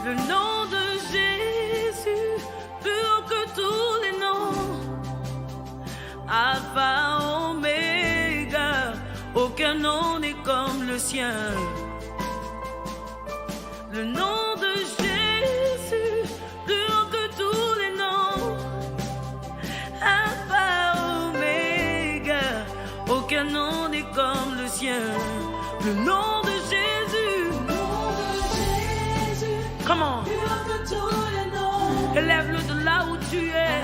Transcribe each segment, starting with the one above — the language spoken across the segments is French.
Le nom de Jésus, plus haut que tous les noms. Alpha, Oméga, aucun nom n'est comme le sien. Le nom de Jésus, plus haut que tous les noms. Alpha, Oméga, aucun nom n'est comme le sien. Le nom de Jésus. Come on. Élève-le de là où tu es.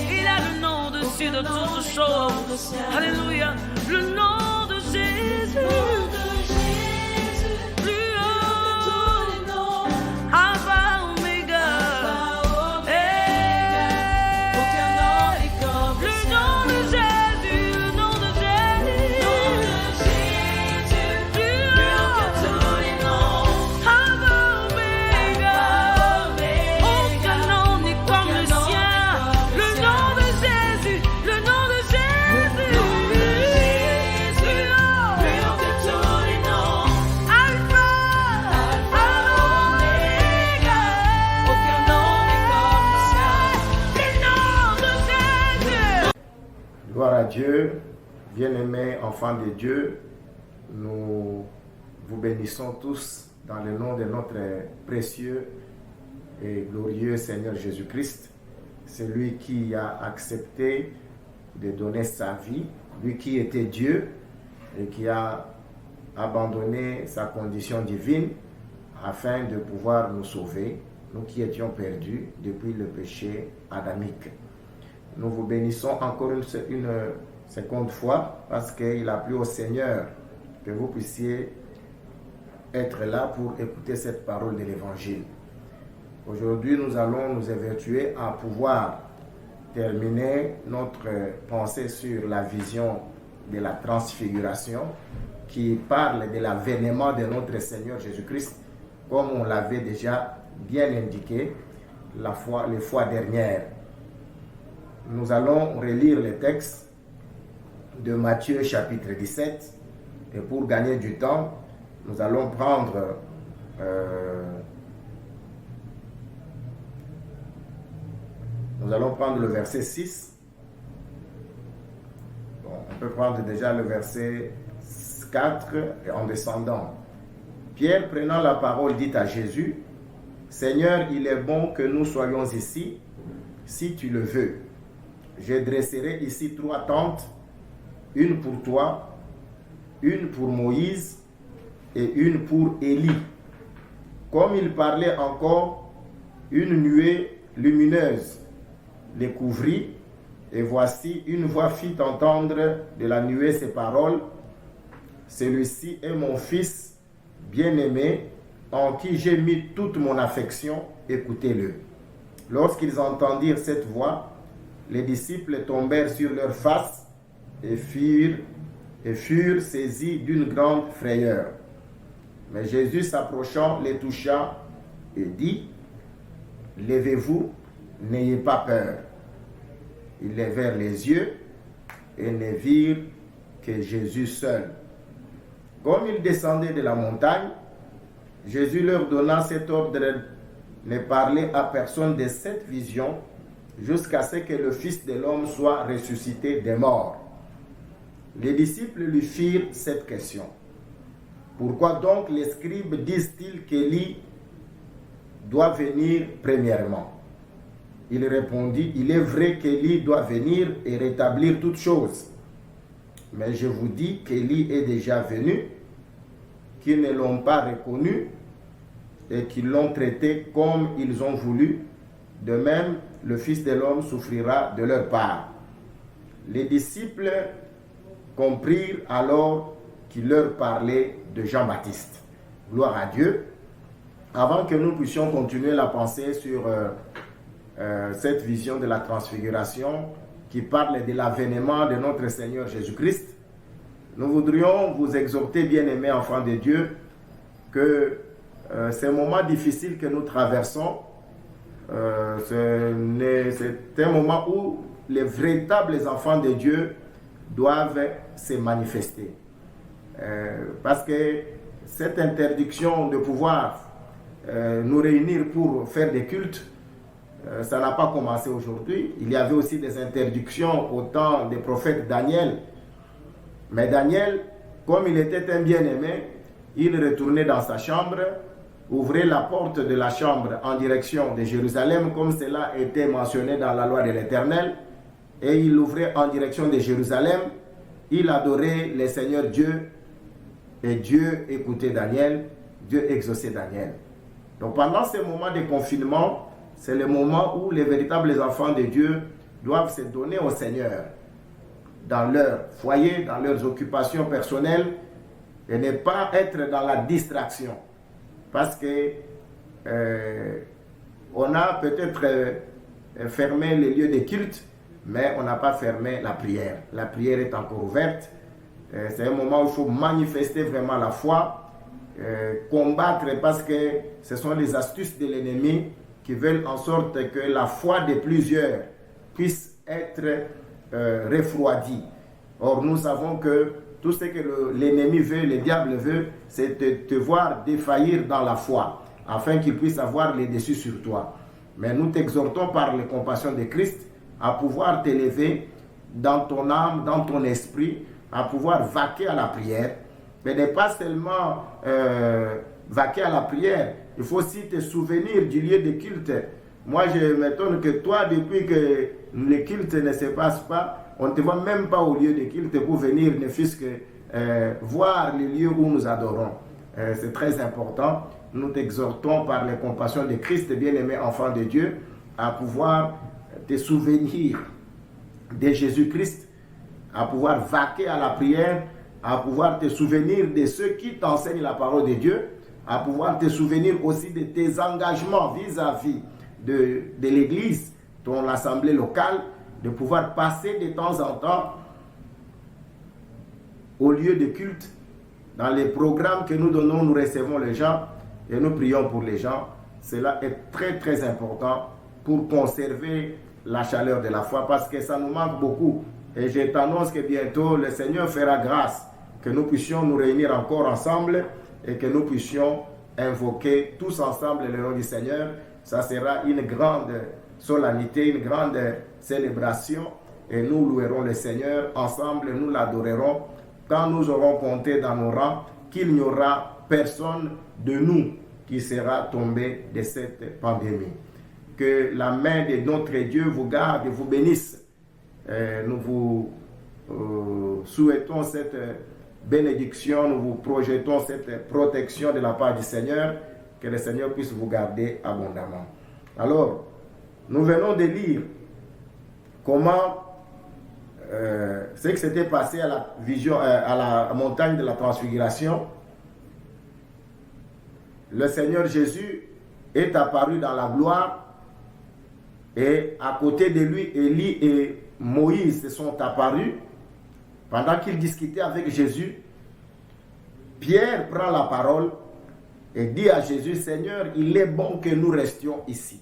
Il a le nom dessus de toutes choses. Alléluia. Le nom de Jésus. Plus haut. Alpha, Oméga. Le nom de Jésus. Le nom de Jésus. Plus haut que tous les noms. Alpha, Oméga. Aucun nom n'est comme le sien. Le nom de Jésus. Le nom de Jésus. Plus haut que tous les noms. Alpha, Oméga. Aucun nom n'est comme le sien. Le nom de Jésus. Gloire à Dieu, bien-aimés enfants de Dieu, nous vous bénissons tous dans le nom de notre précieux et glorieux Seigneur Jésus-Christ, celui qui a accepté de donner sa vie, lui qui était Dieu et qui a abandonné sa condition divine afin de pouvoir nous sauver, nous qui étions perdus depuis le péché adamique. Nous vous bénissons encore une seconde fois parce qu'il a plu au Seigneur que vous puissiez être là pour écouter cette parole de l'Évangile. Aujourd'hui, nous allons nous évertuer à pouvoir terminer notre pensée sur la vision de la transfiguration qui parle de l'avènement de notre Seigneur Jésus-Christ, comme on l'avait déjà bien indiqué les fois dernières. Nous allons relire les textes de Matthieu chapitre 17 et pour gagner du temps, nous allons prendre le verset 6. Bon, on peut prendre déjà le verset 4 et en descendant. Pierre, prenant la parole, dit à Jésus, « Seigneur, il est bon que nous soyons ici, si tu le veux. Je dresserai ici 3 tentes, une pour toi, une pour Moïse et une pour Élie. » Comme il parlait encore, une nuée lumineuse les couvrit, et voici une voix fit entendre de la nuée ces paroles, « Celui-ci est mon fils bien-aimé, en qui j'ai mis toute mon affection, écoutez-le. » Lorsqu'ils entendirent cette voix, les disciples tombèrent sur leurs faces et furent saisis d'une grande frayeur. Mais Jésus s'approchant les toucha et dit, « Levez-vous, n'ayez pas peur. » Ils levèrent les yeux et ne virent que Jésus seul. Comme ils descendaient de la montagne, Jésus leur donna cet ordre, ne parlez à personne de cette vision, jusqu'à ce que le Fils de l'homme soit ressuscité des morts. Les disciples lui firent cette question. Pourquoi donc les scribes disent-ils qu'Élie doit venir premièrement? Il répondit, il est vrai qu'Élie doit venir et rétablir toutes choses. Mais je vous dis qu'Élie est déjà venu, qu'ils ne l'ont pas reconnu et qu'ils l'ont traité comme ils ont voulu. De même, le Fils de l'homme souffrira de leur part. Les disciples comprirent alors qu'il leur parlait de Jean-Baptiste. Gloire à Dieu. Avant que nous puissions continuer la pensée sur cette vision de la transfiguration qui parle de l'avènement de notre Seigneur Jésus-Christ, nous voudrions vous exhorter, bien-aimés enfants de Dieu, que ces moments difficiles que nous traversons, c'est un moment où les véritables enfants de Dieu doivent se manifester. Parce que cette interdiction de pouvoir nous réunir pour faire des cultes. Ça n'a pas commencé aujourd'hui. Il y avait aussi des interdictions au temps des prophètes Daniel. Mais Daniel, comme il était un bien-aimé, il retournait dans sa chambre, ouvrait la porte de la chambre en direction de Jérusalem, comme cela était mentionné dans la loi de l'Éternel, et il ouvrait en direction de Jérusalem. Il adorait le Seigneur Dieu, et Dieu écoutait Daniel, Dieu exauçait Daniel. Donc pendant ces moments de confinement, c'est le moment où les véritables enfants de Dieu doivent se donner au Seigneur dans leur foyer, dans leurs occupations personnelles, et ne pas être dans la distraction. Parce que on a peut-être fermé les lieux de culte, mais on n'a pas fermé la prière. La prière est encore ouverte. C'est un moment où il faut manifester vraiment la foi, combattre, parce que ce sont les astuces de l'ennemi qui veulent en sorte que la foi de plusieurs puisse être refroidie. Or, nous savons que tout ce que l'ennemi veut, le diable veut, c'est te voir défaillir dans la foi, afin qu'il puisse avoir le dessus sur toi. Mais nous t'exhortons par les compassions de Christ à pouvoir t'élever dans ton âme, dans ton esprit, à pouvoir vaquer à la prière, mais ne pas seulement vaquer à la prière. Il faut aussi te souvenir du lieu de culte. Moi, je m'étonne que toi, depuis que le culte ne se passe pas, on ne te voit même pas au lieu de culte pour venir, ne fût-ce que voir le lieu où nous adorons. C'est très important. Nous t'exhortons par les compassions de Christ, bien-aimé enfant de Dieu, à pouvoir te souvenir de Jésus-Christ, à pouvoir vaquer à la prière, à pouvoir te souvenir de ceux qui t'enseignent la parole de Dieu, à pouvoir te souvenir aussi de tes engagements vis-à-vis de l'Église, ton assemblée locale, de pouvoir passer de temps en temps au lieu de culte. Dans les programmes que nous donnons, nous recevons les gens et nous prions pour les gens. Cela est très très important pour conserver la chaleur de la foi, parce que ça nous manque beaucoup. Et je t'annonce que bientôt le Seigneur fera grâce, que nous puissions nous réunir encore ensemble et que nous puissions invoquer tous ensemble le nom du Seigneur. Ça sera une grande solennité, une grande célébration, et nous louerons le Seigneur ensemble, nous l'adorerons quand nous aurons compté dans nos rangs qu'il n'y aura personne de nous qui sera tombé de cette pandémie. Que la main de notre Dieu vous garde et vous bénisse. Nous vous souhaitons cette bénédiction, nous vous projetons cette protection de la part du Seigneur, que le Seigneur puisse vous garder abondamment. Alors, nous venons de lire comment ce qui s'était passé à la vision, à la montagne de la transfiguration. Le Seigneur Jésus est apparu dans la gloire, et à côté de lui, Élie et Moïse se sont apparus. Pendant qu'ils discutaient avec Jésus, Pierre prend la parole et dit à Jésus: Seigneur, il est bon que nous restions ici.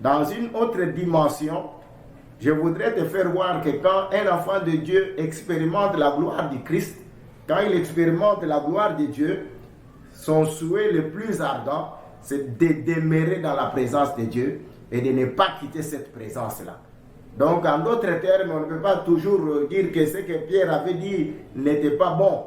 Dans une autre dimension, je voudrais te faire voir que quand un enfant de Dieu expérimente la gloire du Christ, quand il expérimente la gloire de Dieu, son souhait le plus ardent, c'est de demeurer dans la présence de Dieu et de ne pas quitter cette présence-là. Donc, en d'autres termes, on ne peut pas toujours dire que ce que Pierre avait dit n'était pas bon.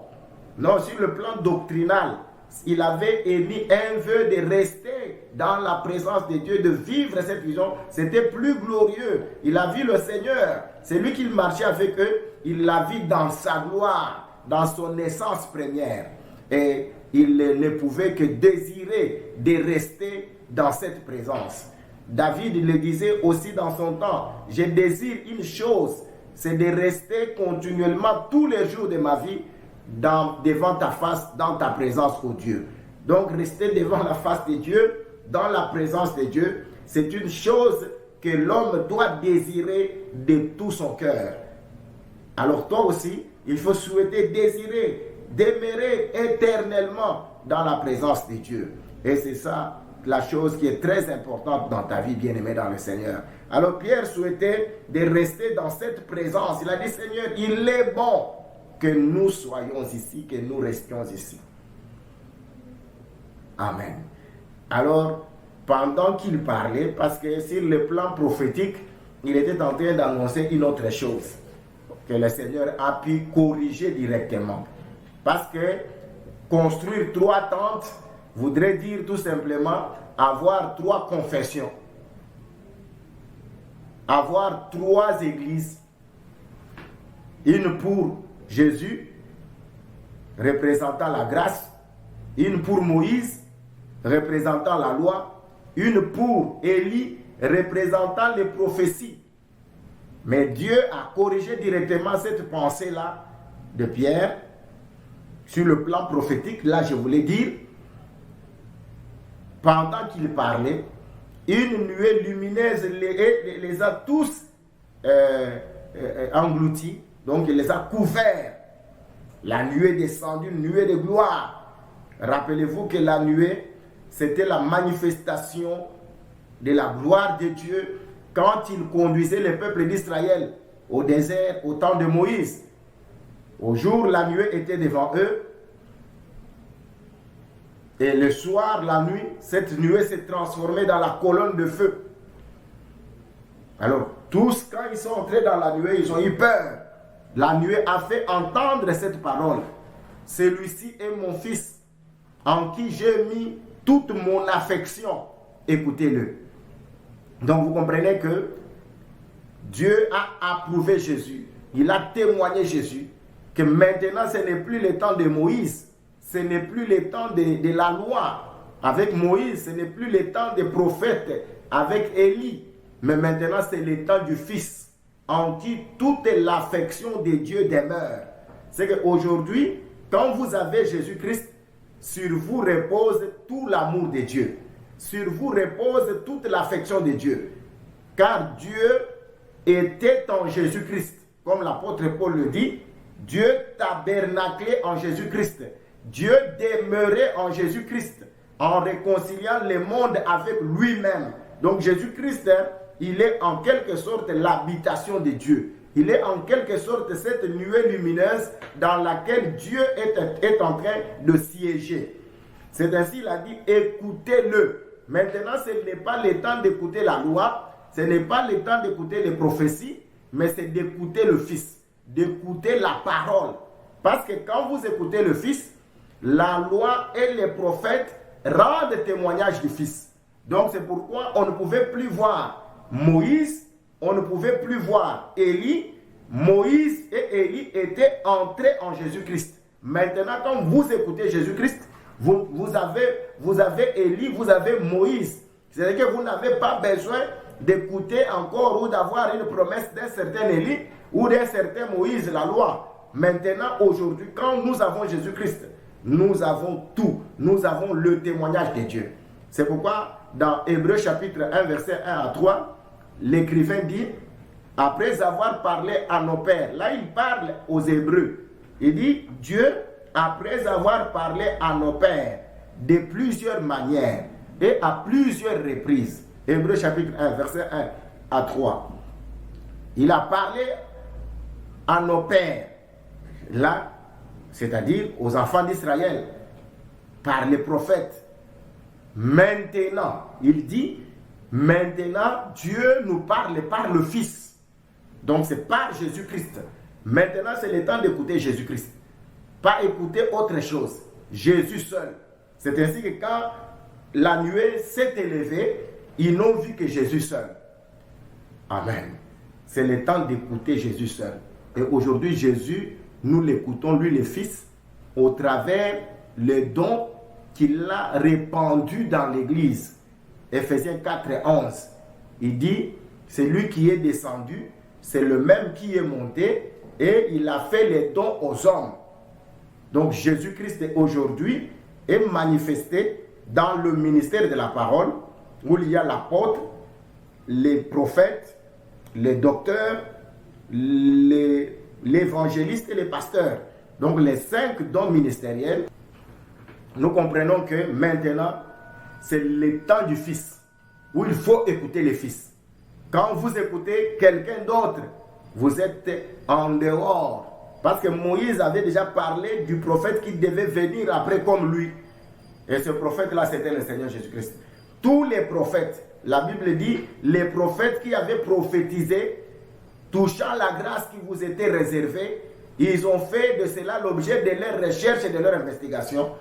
Non, sur le plan doctrinal, il avait émis un vœu de rester dans la présence de Dieu, de vivre cette vision. C'était plus glorieux. Il a vu le Seigneur. C'est lui qui marchait avec eux. Il l'a vu dans sa gloire, dans son essence première. Et il ne pouvait que désirer de rester dans cette présence. David le disait aussi dans son temps: je désire une chose, c'est de rester continuellement tous les jours de ma vie devant ta face, dans ta présence, ô Dieu. Donc rester devant la face de Dieu, dans la présence de Dieu, c'est une chose que l'homme doit désirer de tout son cœur. Alors toi aussi, il faut souhaiter, désirer, demeurer éternellement dans la présence de Dieu. Et c'est ça la chose qui est très importante dans ta vie, bien-aimé dans le Seigneur. Alors Pierre souhaitait de rester dans cette présence. Il a dit: Seigneur, il est bon que nous soyons ici, que nous restions ici. Amen. Alors, pendant qu'il parlait, parce que sur le plan prophétique, il était en train d'annoncer une autre chose que le Seigneur a pu corriger directement. Parce que construire 3 tentes voudrait dire tout simplement avoir 3 confessions, avoir 3 églises, une pour Jésus, représentant la grâce, une pour Moïse, représentant la loi, une pour Élie, représentant les prophéties. Mais Dieu a corrigé directement cette pensée-là de Pierre. Sur le plan prophétique, là je voulais dire, pendant qu'il parlait, une nuée lumineuse les a tous engloutis, donc il les a couverts. La nuée est descendue, une nuée de gloire. Rappelez-vous que la nuée, c'était la manifestation de la gloire de Dieu quand il conduisait le peuple d'Israël au désert au temps de Moïse. Au jour, la nuée était devant eux. Et le soir, la nuit, cette nuée s'est transformée dans la colonne de feu. Alors, tous, quand ils sont entrés dans la nuée, ils ont eu peur. La nuée a fait entendre cette parole. Celui-ci est mon fils, en qui j'ai mis toute mon affection. Écoutez-le. Donc, vous comprenez que Dieu a approuvé Jésus. Il a témoigné Jésus. Que maintenant, ce n'est plus le temps de Moïse. Ce n'est plus le temps de la loi avec Moïse. Ce n'est plus le temps des prophètes avec Élie. Mais maintenant, c'est le temps du Fils, en qui toute l'affection de Dieu demeure. C'est qu'aujourd'hui, quand vous avez Jésus-Christ, sur vous repose tout l'amour de Dieu. Sur vous repose toute l'affection de Dieu. Car Dieu était en Jésus-Christ. Comme l'apôtre Paul le dit, Dieu tabernaclait en Jésus-Christ. Dieu demeurait en Jésus-Christ en réconciliant le monde avec lui-même. Donc Jésus-Christ, il est en quelque sorte l'habitation de Dieu. Il est en quelque sorte cette nuée lumineuse dans laquelle Dieu est en train de siéger. C'est ainsi qu'il a dit, écoutez-le. Maintenant, ce n'est pas le temps d'écouter la loi, ce n'est pas le temps d'écouter les prophéties, mais c'est d'écouter le Fils, d'écouter la parole. Parce que quand vous écoutez le Fils, la loi et les prophètes rendent témoignage du Fils. Donc c'est pourquoi on ne pouvait plus voir Moïse, on ne pouvait plus voir Élie. Moïse et Élie étaient entrés en Jésus-Christ. Maintenant, quand vous écoutez Jésus-Christ, vous avez Élie, vous avez Moïse. C'est-à-dire que vous n'avez pas besoin d'écouter encore ou d'avoir une promesse d'un certain Élie ou d'un certain Moïse, la loi. Maintenant, aujourd'hui, quand nous avons Jésus-Christ, nous avons tout. Nous avons le témoignage de Dieu. C'est pourquoi, dans Hébreux chapitre 1, verset 1 à 3, l'écrivain dit, après avoir parlé à nos pères, là il parle aux Hébreux, il dit, Dieu, après avoir parlé à nos pères de plusieurs manières et à plusieurs reprises, Hébreux chapitre 1, verset 1 à 3, il a parlé à nos pères, là, c'est-à-dire aux enfants d'Israël, par les prophètes. Maintenant, il dit, maintenant, Dieu nous parle par le Fils. Donc, c'est par Jésus-Christ. Maintenant, c'est le temps d'écouter Jésus-Christ. Pas écouter autre chose. Jésus seul. C'est ainsi que quand la nuée s'est élevée, ils n'ont vu que Jésus seul. Amen. C'est le temps d'écouter Jésus seul. Et aujourd'hui, Jésus, nous l'écoutons, lui le Fils, au travers les dons qu'il a répandus dans l'Église. Ephésiens 4 et 11. Il dit, c'est lui qui est descendu, c'est le même qui est monté, et il a fait les dons aux hommes. Donc Jésus-Christ aujourd'hui est manifesté dans le ministère de la parole, où il y a l'apôtre, les prophètes, les docteurs, l'évangéliste et les pasteurs. Donc les 5 dons ministériels. Nous comprenons que maintenant, c'est le temps du Fils, où il faut écouter le Fils. Quand vous écoutez quelqu'un d'autre, vous êtes en dehors. Parce que Moïse avait déjà parlé du prophète qui devait venir après comme lui. Et ce prophète-là, c'était le Seigneur Jésus-Christ. Tous les prophètes, la Bible dit, les prophètes qui avaient prophétisé, touchant la grâce qui vous était réservée, ils ont fait de cela l'objet de leurs recherches et de leurs investigations,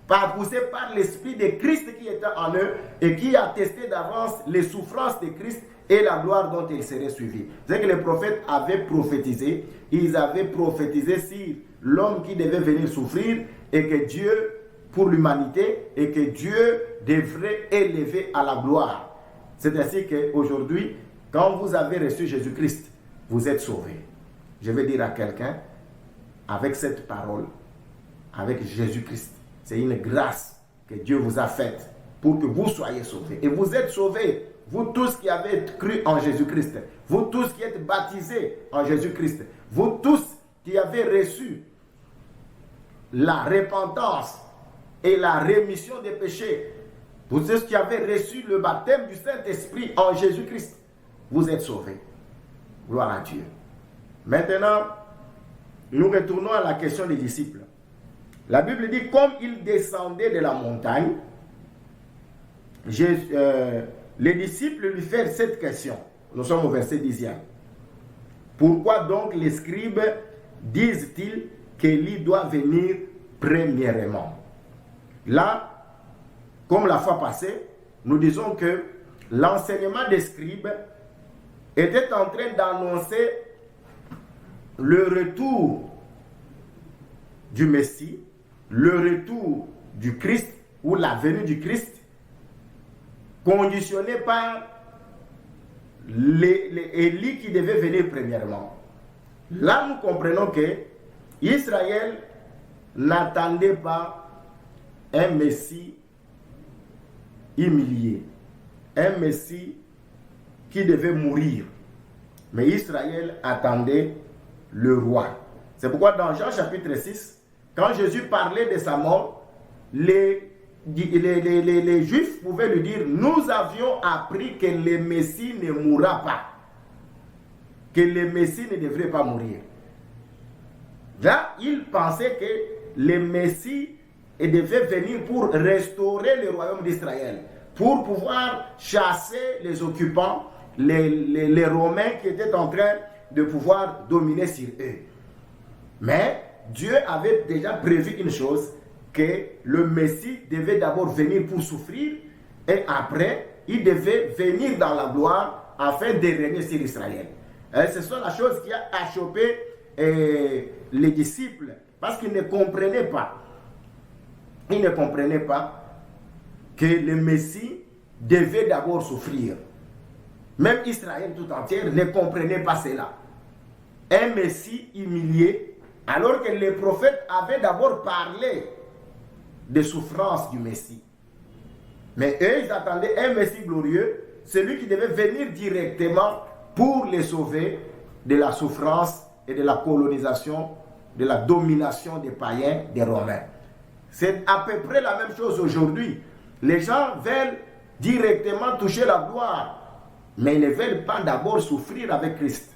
poussés par l'Esprit de Christ qui était en eux et qui attestait d'avance les souffrances de Christ et la gloire dont il serait suivi. C'est que les prophètes avaient prophétisé, ils avaient prophétisé sur l'homme qui devait venir souffrir et que Dieu, pour l'humanité, et que Dieu devrait élever à la gloire. C'est ainsi qu'aujourd'hui, quand vous avez reçu Jésus-Christ, vous êtes sauvés. Je vais dire à quelqu'un, avec cette parole, avec Jésus-Christ, c'est une grâce que Dieu vous a faite pour que vous soyez sauvés. Et vous êtes sauvés, vous tous qui avez cru en Jésus-Christ, vous tous qui êtes baptisés en Jésus-Christ, vous tous qui avez reçu la repentance et la rémission des péchés, vous tous qui avez reçu le baptême du Saint-Esprit en Jésus-Christ, vous êtes sauvés. Gloire à Dieu. Maintenant, nous retournons à la question des disciples. La Bible dit, comme ils descendaient de la montagne, les disciples lui firent cette question. Nous sommes au verset 10e. Pourquoi donc les scribes disent-ils qu'Élie doit venir premièrement? Là, comme la fois passée, nous disons que l'enseignement des scribes était en train d'annoncer le retour du Messie, le retour du Christ ou la venue du Christ, conditionné par Élie qui devait venir premièrement. Là, nous comprenons que Israël n'attendait pas un Messie humilié, un Messie qui devait mourir. Mais Israël attendait le roi. C'est pourquoi dans Jean chapitre 6, quand Jésus parlait de sa mort, les Juifs pouvaient lui dire, nous avions appris que le Messie ne mourra pas, que le Messie ne devrait pas mourir. Là, ils pensaient que le Messie devait venir pour restaurer le royaume d'Israël, pour pouvoir chasser les occupants, les Romains qui étaient en train de pouvoir dominer sur eux. Mais Dieu avait déjà prévu une chose, que le Messie devait d'abord venir pour souffrir et après, il devait venir dans la gloire afin de régner sur Israël. Et c'est ça la chose qui a achoppé les disciples parce qu'ils ne comprenaient pas. Ils ne comprenaient pas que le Messie devait d'abord souffrir. Même Israël tout entier ne comprenait pas cela. Un Messie humilié, alors que les prophètes avaient d'abord parlé des souffrances du Messie. Mais eux, ils attendaient un Messie glorieux, celui qui devait venir directement pour les sauver de la souffrance et de la colonisation, de la domination des païens, des Romains. C'est à peu près la même chose aujourd'hui. Les gens veulent directement toucher la gloire, mais ils ne veulent pas d'abord souffrir avec Christ.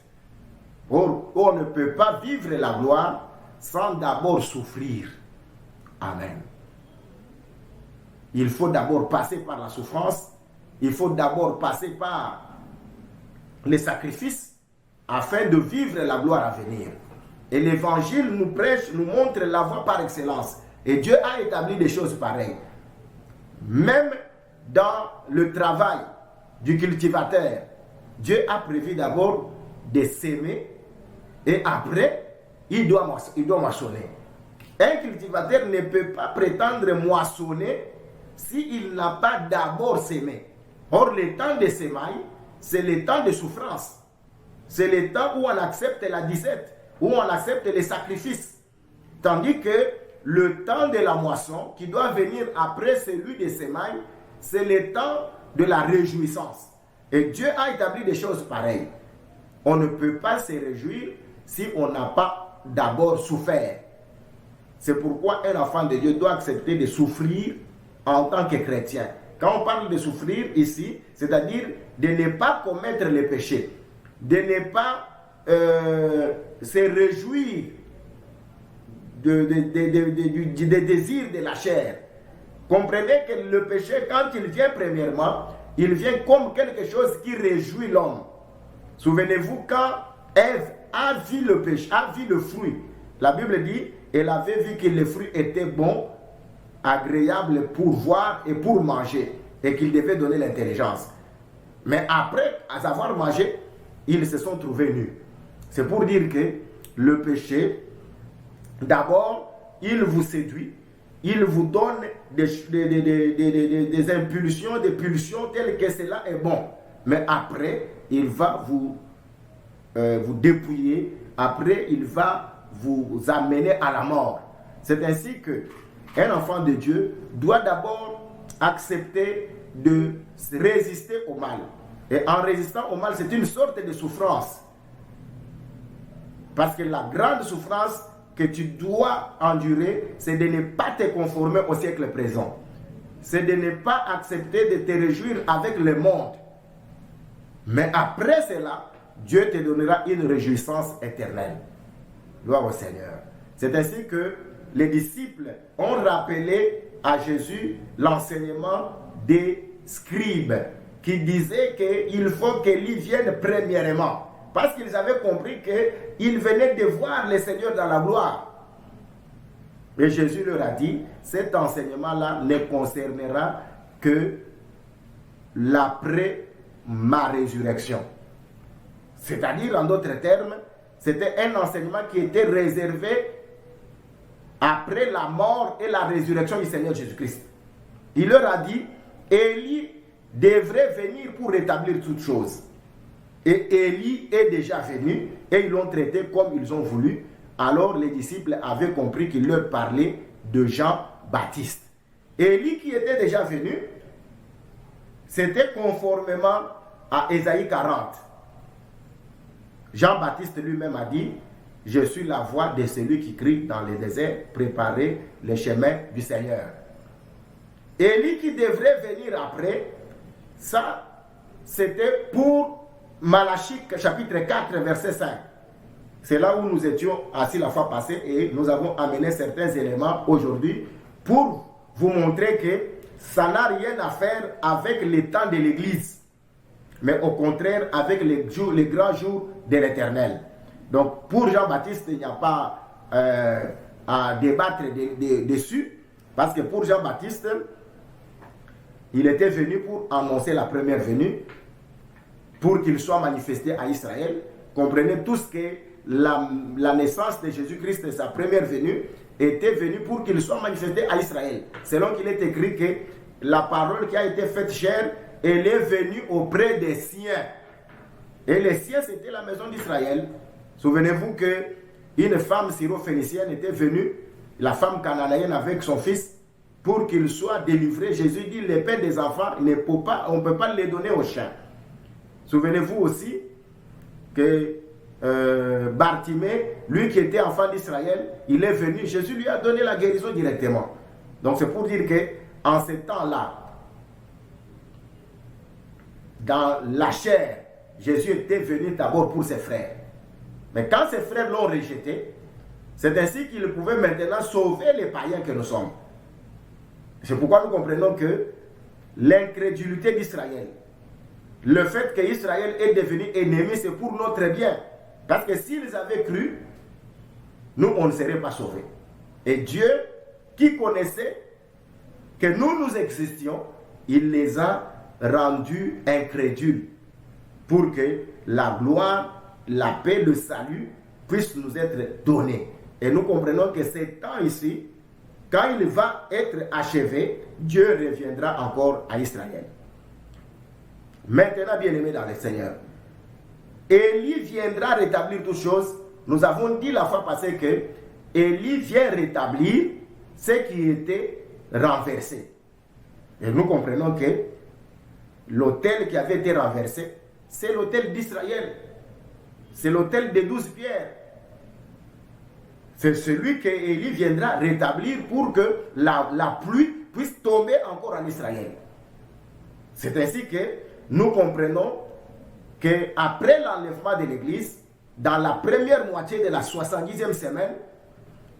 Or, on ne peut pas vivre la gloire sans d'abord souffrir. Amen. Il faut d'abord passer par la souffrance, il faut d'abord passer par les sacrifices afin de vivre la gloire à venir. Et l'évangile nous prêche, nous montre la voie par excellence. Et Dieu a établi des choses pareilles. Même dans le travail du cultivateur, Dieu a prévu d'abord de s'aimer et après, il doit moissonner. Un cultivateur ne peut pas prétendre moissonner s'il n'a pas d'abord sémé. Or, le temps de sémaille, c'est le temps de souffrance. C'est le temps où on accepte la disette, où on accepte les sacrifices. Tandis que le temps de la moisson, qui doit venir après celui de sémaille, c'est le temps de la réjouissance. Et Dieu a établi des choses pareilles. On ne peut pas se réjouir si on n'a pas d'abord souffert. C'est pourquoi un enfant de Dieu doit accepter de souffrir en tant que chrétien. Quand on parle de souffrir ici, c'est-à-dire de ne pas commettre les péchés, de ne pas se réjouir des désirs de la chair, Comprenez que le péché, quand il vient premièrement, il vient comme quelque chose qui réjouit l'homme. Souvenez-vous quand Ève a vu le péché, a vu le fruit. La Bible dit, elle avait vu que le fruit était bon, agréable pour voir et pour manger, et qu'il devait donner l'intelligence. Mais après avoir mangé, ils se sont trouvés nus. C'est pour dire que le péché, d'abord, il vous séduit, il vous donne des impulsions, des pulsions telles que cela est bon. Mais après, il va vous dépouiller. Après, il va vous amener à la mort. C'est ainsi qu'un enfant de Dieu doit d'abord accepter de résister au mal. Et en résistant au mal, c'est une sorte de souffrance. Parce que la grande souffrance que tu dois endurer, c'est de ne pas te conformer au siècle présent. C'est de ne pas accepter de te réjouir avec le monde. Mais après cela, Dieu te donnera une réjouissance éternelle. Gloire au Seigneur. C'est ainsi que les disciples ont rappelé à Jésus l'enseignement des scribes qui disaient qu'il faut qu'Élie vienne premièrement. Parce qu'ils avaient compris qu'ils venaient de voir le Seigneur dans la gloire. Et Jésus leur a dit, cet enseignement-là ne concernera que l'après ma résurrection. C'est-à-dire, en d'autres termes, c'était un enseignement qui était réservé après la mort et la résurrection du Seigneur Jésus-Christ. Il leur a dit, Élie devrait venir pour rétablir toutes choses. Et Élie est déjà venu et ils l'ont traité comme ils ont voulu. Alors les disciples avaient compris qu'il leur parlait de Jean-Baptiste. Élie qui était déjà venu, c'était conformément à Ésaïe 40. Jean-Baptiste lui-même a dit, je suis la voix de celui qui crie dans les déserts, préparez les chemins du Seigneur. Élie qui devrait venir après, ça c'était pour Malachie chapitre 4 verset 5. C'est là où nous étions assis la fois passée et nous avons amené certains éléments aujourd'hui pour vous montrer que ça n'a rien à faire avec les temps de l'Église, mais au contraire avec les grands jours de l'Éternel. Donc pour Jean-Baptiste, il n'y a pas à débattre dessus, parce que pour Jean-Baptiste, il était venu pour annoncer la première venue, pour qu'il soit manifesté à Israël. Comprenez tous que la naissance de Jésus-Christ et sa première venue était venue pour qu'il soit manifesté à Israël. Selon qu'il est écrit que la parole qui a été faite chair, elle est venue auprès des siens. Et les siens, c'était la maison d'Israël. Souvenez-vous qu'une femme syro-phénicienne était venue, la femme cananéenne avec son fils, pour qu'il soit délivré. Jésus dit, les pères des enfants, on ne peut pas les donner aux chiens. Souvenez-vous aussi que Bartimée, lui qui était enfant d'Israël, il est venu, Jésus lui a donné la guérison directement. Donc c'est pour dire qu'en ce temps-là, dans la chair, Jésus était venu d'abord pour ses frères. Mais quand ses frères l'ont rejeté, c'est ainsi qu'il pouvait maintenant sauver les païens que nous sommes. C'est pourquoi nous comprenons que l'incrédulité d'Israël, le fait qu'Israël est devenu ennemi, c'est pour notre bien. Parce que s'ils avaient cru, nous, on ne serait pas sauvés. Et Dieu, qui connaissait que nous existions, il les a rendus incrédules pour que la gloire, la paix, le salut puissent nous être donnés. Et nous comprenons que ce temps ici, quand il va être achevé, Dieu reviendra encore à Israël. Maintenant, bien-aimés dans le Seigneur, Élie viendra rétablir toutes choses. Nous avons dit la fois passée que Élie vient rétablir ce qui était renversé. Et nous comprenons que l'autel qui avait été renversé, c'est l'autel d'Israël. C'est l'autel des 12 pierres. C'est celui que Élie viendra rétablir pour que la pluie puisse tomber encore en Israël. C'est ainsi que nous comprenons qu'après l'enlèvement de l'Église, dans la première moitié de la 70e semaine,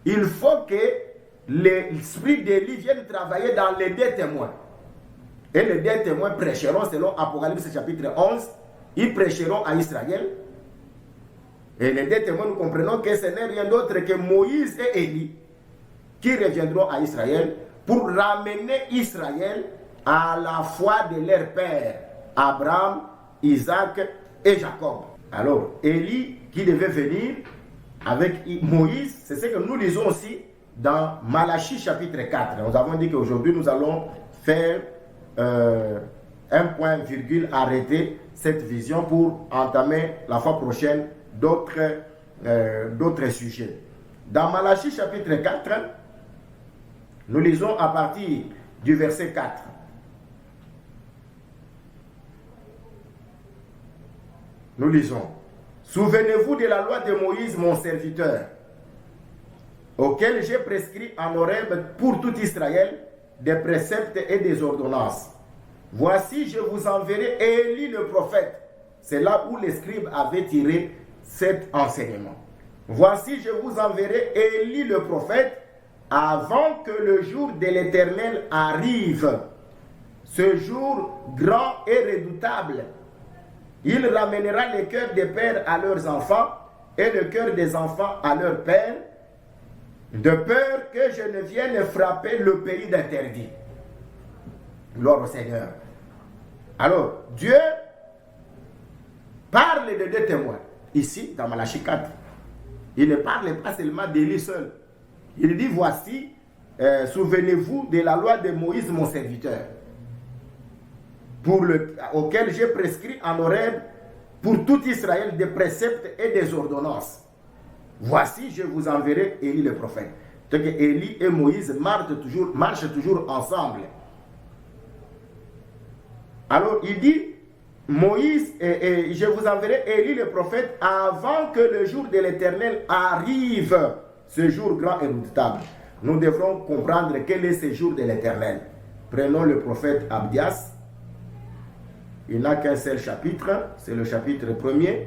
il faut que l'esprit d'Élie vienne travailler dans les deux témoins. Et les deux témoins prêcheront, selon Apocalypse chapitre 11, ils prêcheront à Israël. Et les deux témoins, nous comprenons que ce n'est rien d'autre que Moïse et Élie qui reviendront à Israël pour ramener Israël à la foi de leur père, Abraham, Isaac et Jacob. Alors, Élie qui devait venir avec Moïse, c'est ce que nous lisons aussi dans Malachie chapitre 4. Nous avons dit qu'aujourd'hui nous allons faire un point virgule, arrêter cette vision pour entamer la fois prochaine d'autres sujets. Dans Malachie chapitre 4, nous lisons à partir du verset 4. Nous lisons: Souvenez-vous de la loi de Moïse, mon serviteur, auquel j'ai prescrit en Horeb pour tout Israël des préceptes et des ordonnances. Voici, je vous enverrai Élie le prophète. C'est là où les scribes avaient tiré cet enseignement. Voici, je vous enverrai Élie le prophète avant que le jour de l'Éternel arrive. Ce jour grand et redoutable. Il ramènera le cœur des pères à leurs enfants et le cœur des enfants à leurs pères, de peur que je ne vienne frapper le pays d'interdit. Gloire au Seigneur. Alors, Dieu parle de deux témoins. Ici, dans Malachie 4, il ne parle pas seulement d'Élie seul. Il dit, voici, souvenez-vous de la loi de Moïse, mon serviteur, auquel j'ai prescrit en Horeb pour tout Israël des préceptes et des ordonnances. Voici, je vous enverrai Élie le prophète. Donc, Élie et Moïse marchent toujours ensemble. Alors, il dit, Moïse, et je vous enverrai Élie le prophète avant que le jour de l'Éternel arrive, ce jour grand et redoutable. Nous devrons comprendre quel est ce jour de l'Éternel. Prenons le prophète Abdias. Il n'a qu'un seul chapitre, c'est le chapitre 1er,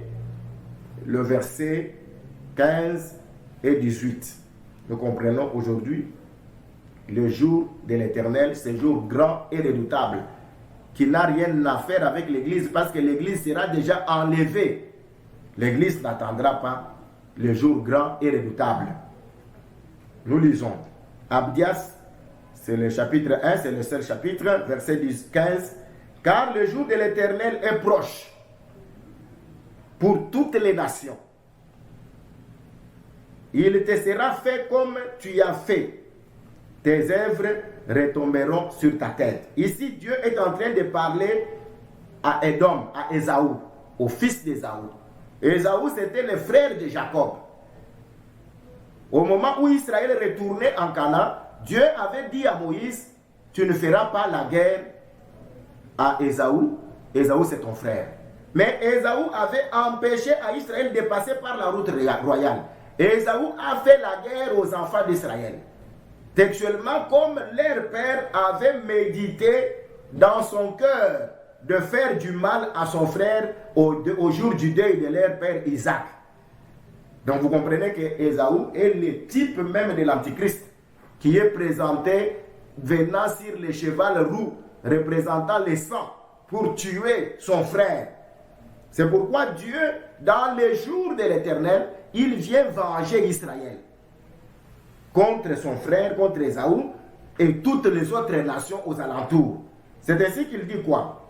le verset 15 et 18. Nous comprenons aujourd'hui le jour de l'Éternel, ce jour grand et redoutable, qui n'a rien à faire avec l'Église, parce que l'Église sera déjà enlevée. L'Église n'attendra pas le jour grand et redoutable. Nous lisons Abdias, c'est le chapitre 1, c'est le seul chapitre, verset 15. Car le jour de l'Éternel est proche pour toutes les nations. Il te sera fait comme tu as fait. Tes œuvres retomberont sur ta tête. Ici, Dieu est en train de parler à Édom, à Ésaü, au fils d'Ésaü. Ésaü, c'était le frère de Jacob. Au moment où Israël retournait en Canaan, Dieu avait dit à Moïse, tu ne feras pas la guerre à Ésaü. Ésaü, c'est ton frère. Mais Ésaü avait empêché à Israël de passer par la route royale. Ésaü a fait la guerre aux enfants d'Israël. Textuellement, comme leur père avait médité dans son cœur de faire du mal à son frère au jour du deuil de leur père Isaac. Donc vous comprenez que Ésaü est le type même de l'Antichrist qui est présenté venant sur le cheval roux, représentant le sang pour tuer son frère. C'est pourquoi Dieu, dans les jours de l'Éternel, il vient venger Israël contre son frère, contre Ésaü et toutes les autres nations aux alentours. C'est ainsi qu'il dit quoi?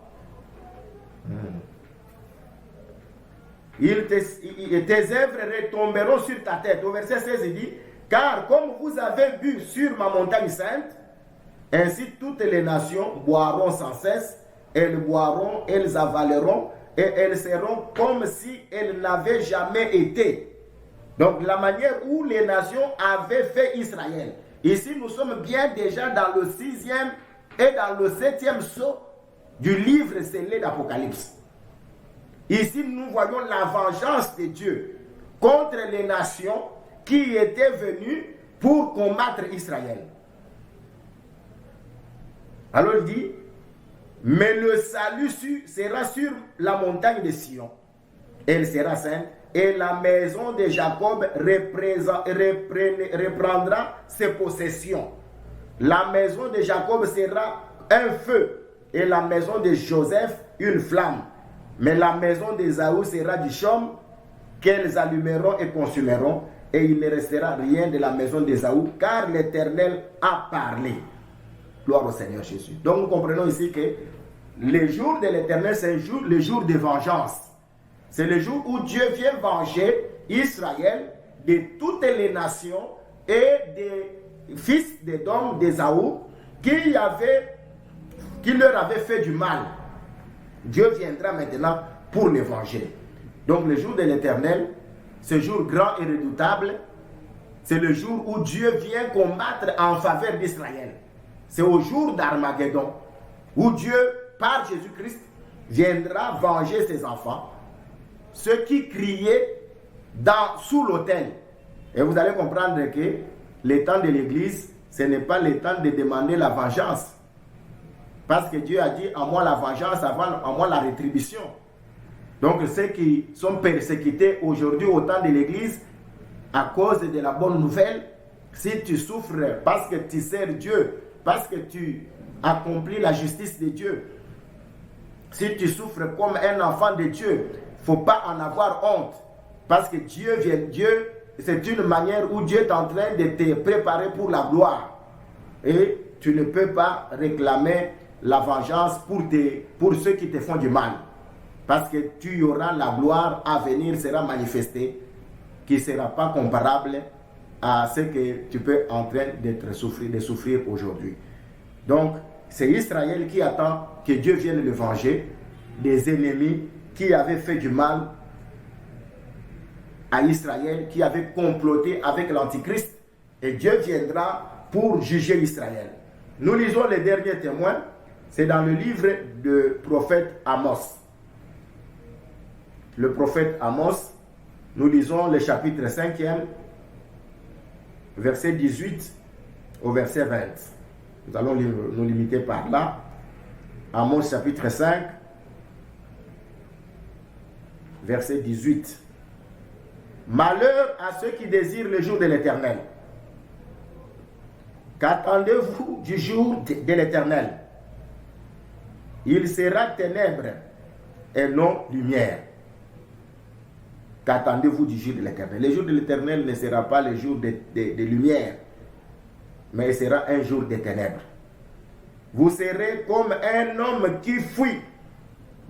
Tes œuvres retomberont sur ta tête. Au verset 16, il dit, car comme vous avez bu sur ma montagne sainte, ainsi toutes les nations boiront sans cesse, elles boiront, elles avaleront, et elles seront comme si elles n'avaient jamais été. Donc la manière où les nations avaient fait Israël. Ici nous sommes bien déjà dans le 6e et dans le 7e sceau du livre scellé d'Apocalypse. Ici nous voyons la vengeance de Dieu contre les nations qui étaient venues pour combattre Israël. Alors il dit, mais le salut sera sur la montagne de Sion. Elle sera sainte, et la maison de Jacob reprendra ses possessions. La maison de Jacob sera un feu et la maison de Joseph une flamme. Mais la maison d'Ésaü sera du chaume qu'elles allumeront et consumeront, et il ne restera rien de la maison d'Ésaü, car l'Éternel a parlé. Gloire au Seigneur Jésus. Donc nous comprenons ici que le jour de l'Éternel, c'est le jour de vengeance. C'est le jour où Dieu vient venger Israël de toutes les nations et des fils d'Édom, d'Ésaü, qui leur avaient fait du mal. Dieu viendra maintenant pour les venger. Donc le jour de l'Éternel, ce jour grand et redoutable, c'est le jour où Dieu vient combattre en faveur d'Israël. C'est au jour d'Armageddon, où Dieu, par Jésus-Christ, viendra venger ses enfants, ceux qui criaient sous l'autel. Et vous allez comprendre que le temps de l'Église, ce n'est pas le temps de demander la vengeance. Parce que Dieu a dit, à moi la vengeance, à moi la rétribution. Donc ceux qui sont persécutés aujourd'hui au temps de l'Église, à cause de la bonne nouvelle, si tu souffres parce que tu sers Dieu, parce que tu accomplis la justice de Dieu, si tu souffres comme un enfant de Dieu, il ne faut pas en avoir honte. Parce que Dieu, c'est une manière où Dieu est en train de te préparer pour la gloire. Et tu ne peux pas réclamer la vengeance pour ceux qui te font du mal. Parce que tu auras la gloire à venir, sera manifestée, qui ne sera pas comparable à ce que tu peux en train de souffrir aujourd'hui. Donc, c'est Israël qui attend que Dieu vienne le venger des ennemis qui avaient fait du mal à Israël, qui avaient comploté avec l'Antichrist. Et Dieu viendra pour juger Israël. Nous lisons les derniers témoins. C'est dans le livre du prophète Amos. Le prophète Amos, nous lisons le chapitre 5e, verset 18 au verset 20. Nous allons nous limiter par là. Amos chapitre 5, verset 18. Malheur à ceux qui désirent le jour de l'Éternel. Qu'attendez-vous du jour de l'Éternel? Il sera ténèbres et non lumière. Qu'attendez-vous du jour de l'Éternel? Le jour de l'Éternel ne sera pas le jour de lumière, mais il sera un jour de ténèbres. Vous serez comme un homme qui fuit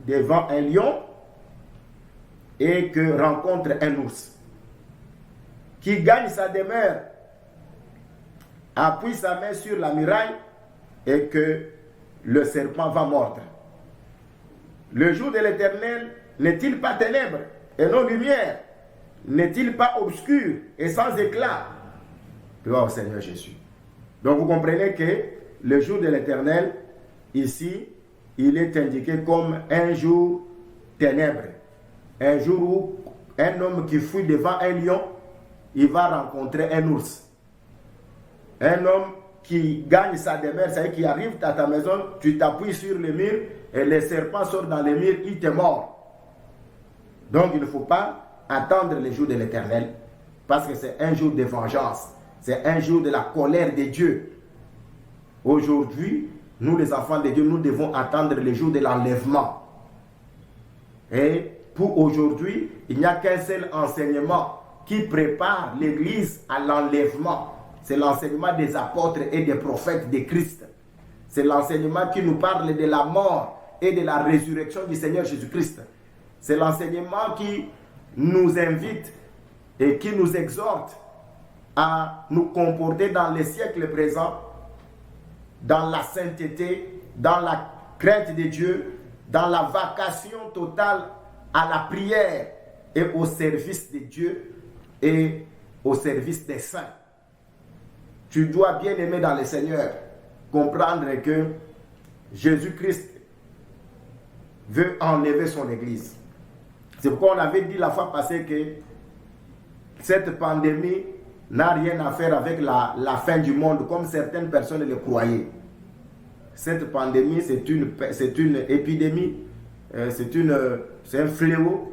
devant un lion et que rencontre un ours, qui gagne sa demeure, appuie sa main sur la muraille et que le serpent va mordre. Le jour de l'Éternel n'est-il pas ténèbres et non lumière? N'est-il pas obscur et sans éclat? Gloire au Seigneur Jésus. Donc vous comprenez que le jour de l'Éternel, ici, il est indiqué comme un jour ténèbres. Un jour où un homme qui fuit devant un lion, il va rencontrer un ours. Un homme qui gagne sa demeure, c'est-à-dire qui arrive à ta maison, tu t'appuies sur le mur et le serpent sort dans le mur, il te mord. Donc il ne faut pas attendre le jour de l'Éternel, parce que c'est un jour de vengeance, c'est un jour de la colère de Dieu. Aujourd'hui, nous les enfants de Dieu, nous devons attendre le jour de l'enlèvement. Et pour aujourd'hui, il n'y a qu'un seul enseignement qui prépare l'Église à l'enlèvement. C'est l'enseignement des apôtres et des prophètes de Christ. C'est l'enseignement qui nous parle de la mort et de la résurrection du Seigneur Jésus-Christ. C'est l'enseignement qui nous invite et qui nous exhorte à nous comporter dans les siècles présents, dans la sainteté, dans la crainte de Dieu, dans la vacation totale à la prière et au service de Dieu et au service des saints. Tu dois, bien aimer dans le Seigneur, comprendre que Jésus-Christ veut enlever son Église. C'est pourquoi on avait dit la fois passée que cette pandémie n'a rien à faire avec la fin du monde, comme certaines personnes le croyaient. Cette pandémie, c'est une épidémie, c'est un fléau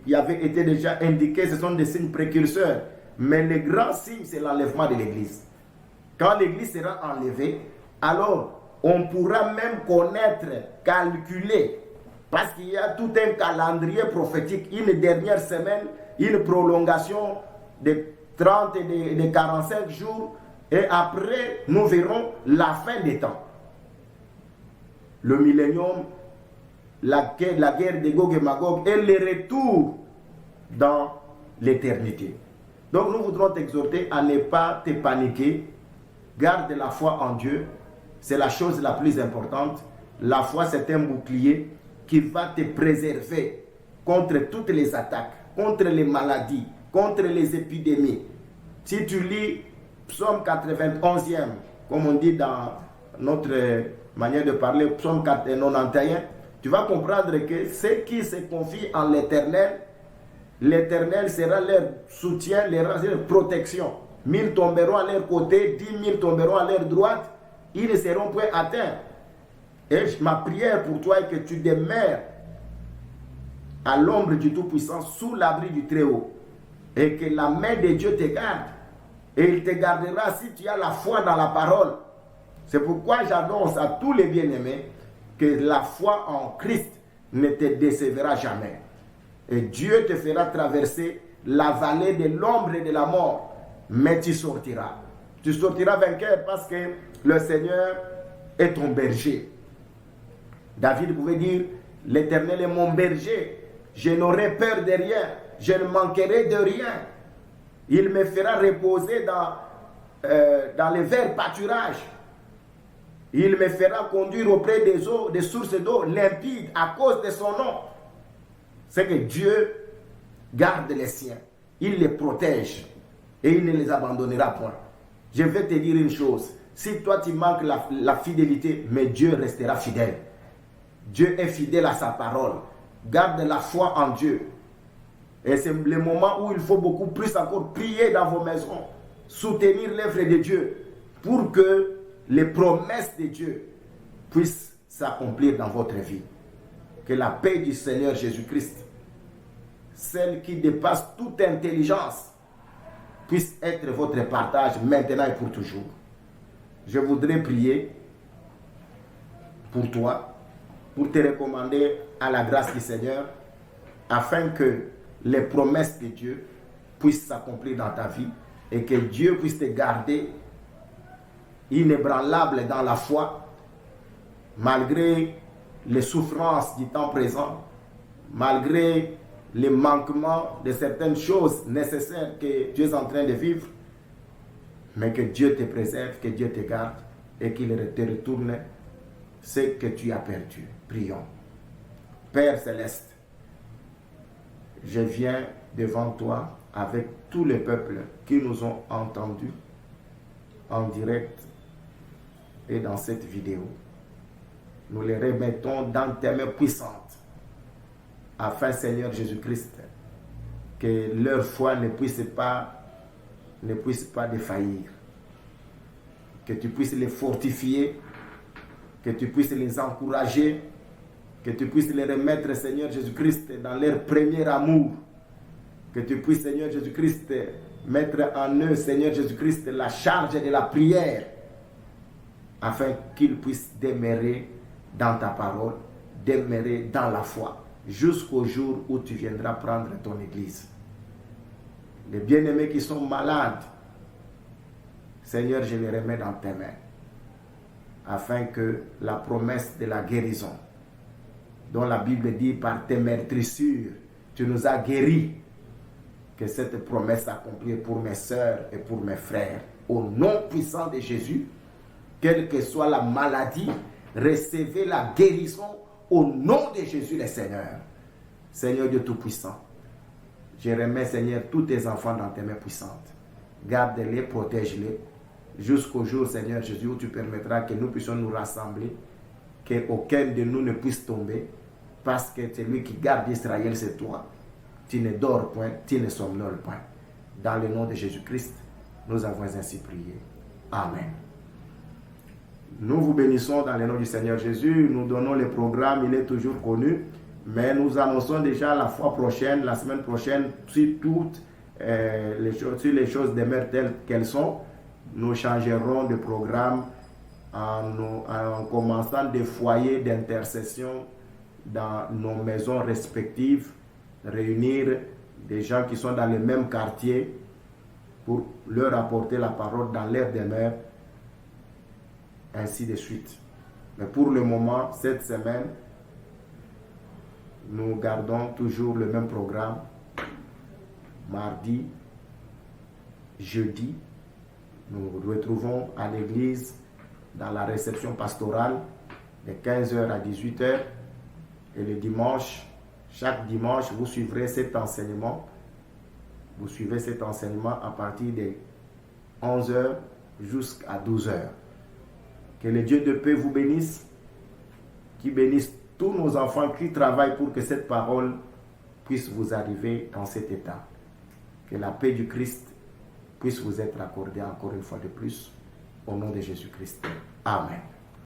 qui avaient été déjà indiqués, ce sont des signes précurseurs. Mais le grand signe, c'est l'enlèvement de l'Église. Quand l'Église sera enlevée, alors on pourra même connaître, calculer, parce qu'il y a tout un calendrier prophétique, une dernière semaine, une prolongation de 30 et de 45 jours, et après, nous verrons la fin des temps. Le millénium, la guerre de Gog et Magog, et le retour dans l'éternité. Donc nous voudrons t'exhorter à ne pas te paniquer. Garde la foi en Dieu. C'est la chose la plus importante. La foi, c'est un bouclier qui va te préserver contre toutes les attaques, contre les maladies, contre les épidémies. Si tu lis Psaume 91e, comme on dit dans notre manière de parler, Psaume 91, tu vas comprendre que ceux qui se confient en l'Éternel, l'Éternel sera leur soutien, leur protection. 1000 tomberont à leur côté, 10 000 tomberont à leur droite, ils ne seront point atteints. Et ma prière pour toi est que tu demeures à l'ombre du Tout-Puissant, sous l'abri du Très-Haut, et que la main de Dieu te garde. Et il te gardera si tu as la foi dans la parole. C'est pourquoi j'annonce à tous les bien-aimés que la foi en Christ ne te décevra jamais. Et Dieu te fera traverser la vallée de l'ombre et de la mort. Mais tu sortiras. Tu sortiras vainqueur parce que le Seigneur est ton berger. David pouvait dire, l'Éternel est mon berger. Je n'aurai peur de rien. Je ne manquerai de rien. Il me fera reposer dans les verts pâturages. Il me fera conduire auprès des eaux, des sources d'eau limpides à cause de son nom. C'est que Dieu garde les siens. Il les protège et il ne les abandonnera point. Je vais te dire une chose. Si toi tu manques la fidélité, mais Dieu restera fidèle. Dieu est fidèle à sa parole. Garde la foi en Dieu. Et c'est le moment où il faut beaucoup plus encore prier dans vos maisons, soutenir l'œuvre de Dieu pour que les promesses de Dieu puissent s'accomplir dans votre vie. Que la paix du Seigneur Jésus-Christ, celle qui dépasse toute intelligence, puisse être votre partage maintenant et pour toujours. Je voudrais prier pour toi, pour te recommander à la grâce du Seigneur, afin que les promesses de Dieu puissent s'accomplir dans ta vie et que Dieu puisse te garder inébranlable dans la foi, malgré les souffrances du temps présent, malgré les manquements de certaines choses nécessaires que Dieu est en train de vivre, mais que Dieu te préserve, que Dieu te garde et qu'il te retourne ce que tu as perdu. Prions. Père Céleste, je viens devant toi avec tous les peuples qui nous ont entendus en direct et dans cette vidéo. Nous les remettons dans tes mains puissantes, afin, Seigneur Jésus-Christ, que leur foi ne puisse pas défaillir, que tu puisses les fortifier, que tu puisses les encourager, que tu puisses les remettre, Seigneur Jésus-Christ, dans leur premier amour, que tu puisses, Seigneur Jésus-Christ, mettre en eux, Seigneur Jésus-Christ, la charge de la prière, afin qu'ils puissent demeurer dans ta parole, demeurer dans la foi, jusqu'au jour où tu viendras prendre ton Église. Les bien-aimés qui sont malades, Seigneur, je les remets dans tes mains, afin que la promesse de la guérison, dont la Bible dit par tes meurtrissures, tu nous as guéris, que cette promesse s'accomplisse pour mes sœurs et pour mes frères. Au nom puissant de Jésus, quelle que soit la maladie, recevez la guérison au nom de Jésus le Seigneur. Seigneur Dieu Tout-Puissant, je remets, Seigneur, tous tes enfants dans tes mains puissantes. Garde-les, protège-les, jusqu'au jour, Seigneur Jésus, où tu permettras que nous puissions nous rassembler, qu'aucun de nous ne puisse tomber, parce que celui qui garde Israël, c'est toi. Tu ne dors point, tu ne somnoles point. Dans le nom de Jésus-Christ, nous avons ainsi prié. Amen. Nous vous bénissons dans le nom du Seigneur Jésus. Nous donnons le programme, il est toujours connu. Mais nous annonçons déjà la fois prochaine, la semaine prochaine, sur toutes les choses demeurent telles qu'elles sont. Nous changerons de programme en commençant des foyers d'intercession dans nos maisons respectives, réunir des gens qui sont dans le même quartier pour leur apporter la parole dans leur demeure, ainsi de suite. Mais pour le moment, cette semaine, nous gardons toujours le même programme. Mardi, jeudi, nous nous retrouvons à l'église dans la réception pastorale de 15h à 18h. Et le dimanche, chaque dimanche, vous suivrez cet enseignement. Vous suivez cet enseignement à partir de 11h jusqu'à 12h. Que le Dieu de paix vous bénisse, qui bénisse tous nos enfants qui travaillent pour que cette parole puisse vous arriver dans cet état. Que la paix du Christ puisse vous être accordée encore une fois de plus, au nom de Jésus-Christ. Amen.